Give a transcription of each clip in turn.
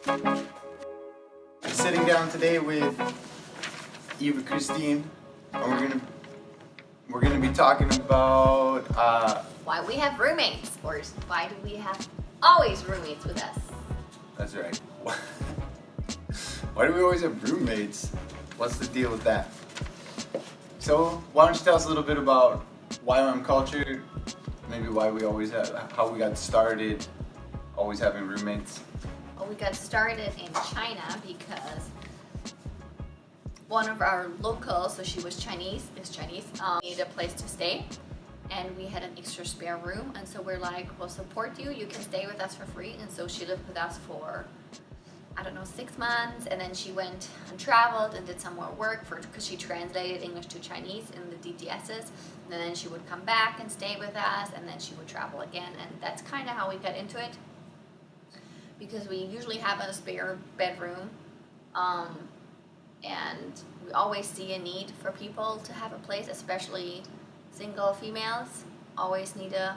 I'm sitting down today with Eva Christine, and we're gonna be talking about why we have roommates, or why do we have always roommates with us? that's right. Why do we always have roommates? What's the deal with that? So why don't you tell us a little bit about YWAM culture, maybe why we always have, how we got started, always having roommates. Well, we got started in China because one of our locals, so she was Chinese, needed a place to stay, and we had an extra spare room, and so we're like, we'll support you, you can stay with us for free. And so she lived with us for, I don't know, 6 months, and then she went and traveled and did some more work because she translated English to Chinese in the DTSs, and then she would come back and stay with us, and then she would travel again. And that's kind of how we got into it, because we usually have a spare bedroom, and we always see a need for people to have a place, especially single females always need a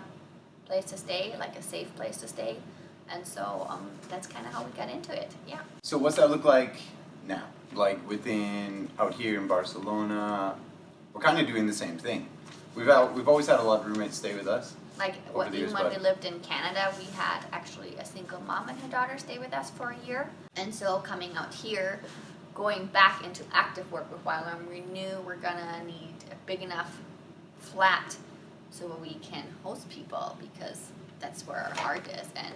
place to stay, like a safe place to stay. And so that's kind of how we got into it. Yeah. So what's that look like now? Like out here in Barcelona, we're kind of doing the same thing. We've always had a lot of roommates stay with us. Like even when we lived in Canada, we had actually a single mom and her daughter stay with us for a year. And so coming out here, going back into active work with YWAM, we knew we're gonna need a big enough flat so we can host people, because that's where our heart is. And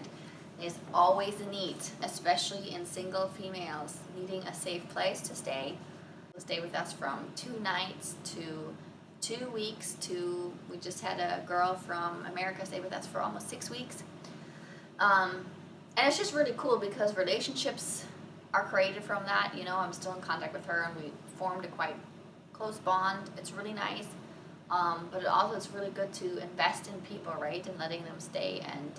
there's always a need, especially in single females, needing a safe place to stay. They'll stay with us from 2 nights to 2 weeks to, we just had a girl from America stay with us for almost 6 weeks. And it's just really cool because relationships are created from that. You know, I'm still in contact with her, and we formed a quite close bond. It's really nice. But also it's really good to invest in people, right, and letting them stay. And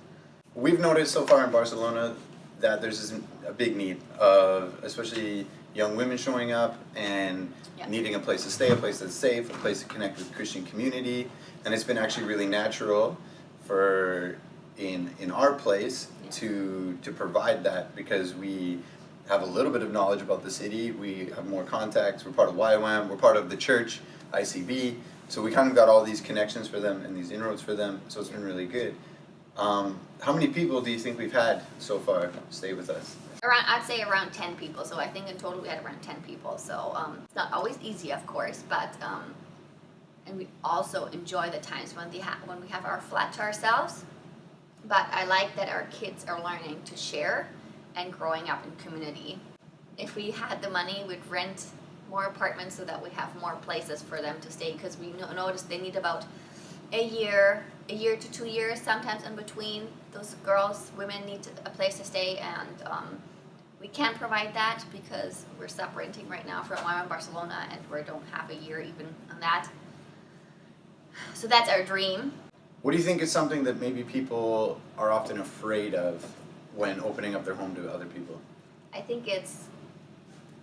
we've noticed so far in Barcelona that there's a big need of especially young women showing up and needing a place to stay, a place that's safe, a place to connect with the Christian community. And it's been actually really natural for in our place to provide that, because we have a little bit of knowledge about the city, we have more contacts, we're part of YWAM, we're part of the church, ICB, so we kind of got all these connections for them and these inroads for them, so it's been really good. How many people do you think we've had so far stay with us? I'd say around 10 people. So I think in total we had around 10 people. So it's not always easy, of course, but and we also enjoy the times when we have our flat to ourselves. But I like that our kids are learning to share and growing up in community. If we had the money, we'd rent more apartments so that we have more places for them to stay, because we noticed they need about a year to 2 years sometimes in between. Those women need a place to stay, and we can't provide that because we're sub-renting right now from YWAM Barcelona, and we don't have a year even on that. So that's our dream. What do you think is something that maybe people are often afraid of when opening up their home to other people? I think it's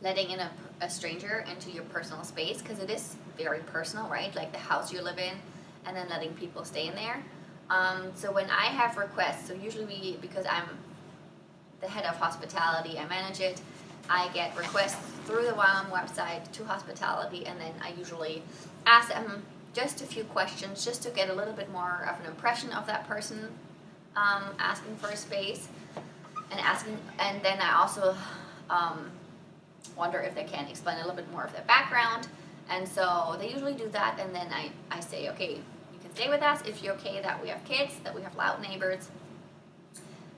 letting in a stranger into your personal space, because it is very personal, right? Like the house you live in, and then letting people stay in there. So when I have requests, so usually because I'm the head of hospitality, I manage it, I get requests through the YWAM website to hospitality, and then I usually ask them just a few questions just to get a little bit more of an impression of that person asking for a space, and then I also wonder if they can explain a little bit more of their background. And so they usually do that, and then I say, okay, you can stay with us if you're okay that we have kids, that we have loud neighbors,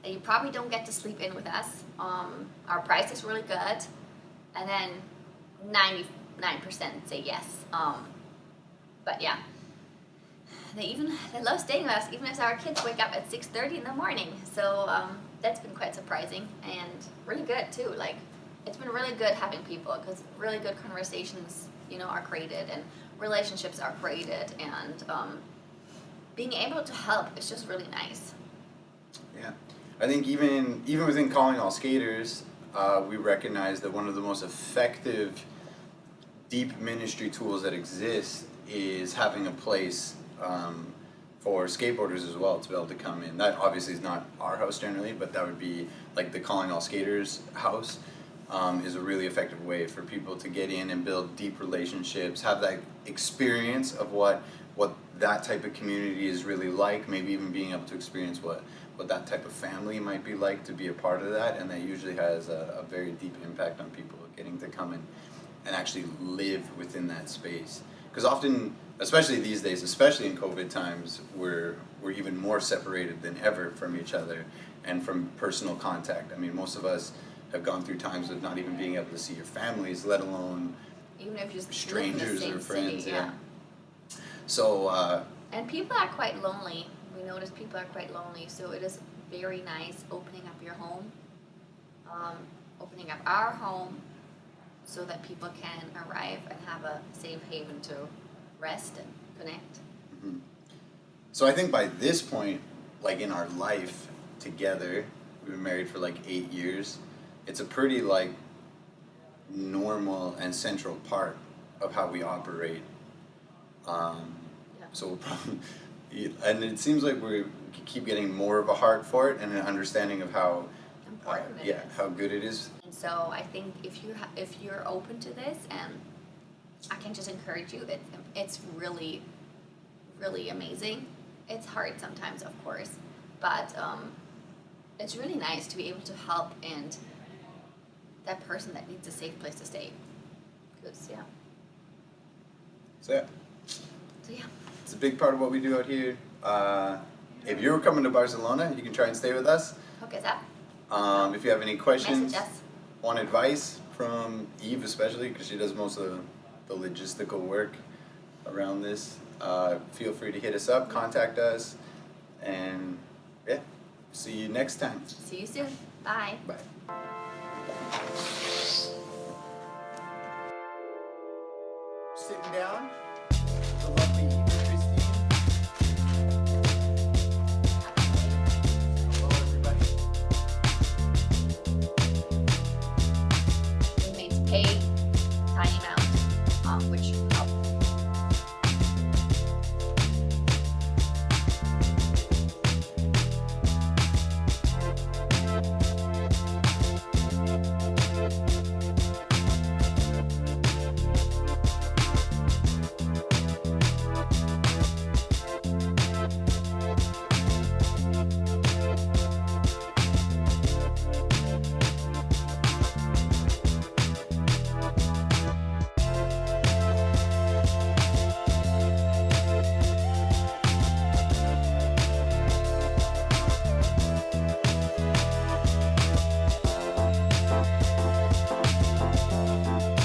that you probably don't get to sleep in with us. Our price is really good, and then 99% say yes. But yeah, they love staying with us, even as our kids wake up at 6:30 in the morning. So that's been quite surprising and really good too. Like, it's been really good having people, because really good conversations, are created, and relationships are created, and being able to help is just really nice. Yeah, I think even within Calling All Skaters, we recognize that one of the most effective deep ministry tools that exist is having a place for skateboarders as well to be able to come in. That obviously is not our house generally, but that would be like the Calling All Skaters house. Is a really effective way for people to get in and build deep relationships, have that experience of what that type of community is really like, maybe even being able to experience what that type of family might be like to be a part of that, and that usually has a very deep impact on people getting to come in and actually live within that space. Because often, especially these days, especially in COVID times, we're even more separated than ever from each other and from personal contact. I mean, most of us have gone through times of not even being able to see your families, let alone even if you just strangers live in or the same friends. city, yeah. So. And people are quite lonely. We notice people are quite lonely, so it is very nice opening up your home, opening up our home, so that people can arrive and have a safe haven to rest and connect. Mm-hmm. So I think by this point, like in our life together, we've been married for like 8 years. It's a pretty like normal and central part of how we operate. So we'll probably, and it seems like we keep getting more of a heart for it and an understanding of how important it is. How good it is. And so I think if you're open to this, and I can just encourage you, it's really, really amazing. It's hard sometimes, of course, but it's really nice to be able to help and that person that needs a safe place to stay. Because So yeah. It's a big part of what we do out here. If you're coming to Barcelona, you can try and stay with us. Hook us up. If you have any questions, Message us. Want advice from Eve especially, because she does most of the logistical work around this, feel free to hit us up, contact us, and yeah, see you next time. See you soon. Bye. Bye. Sitting down.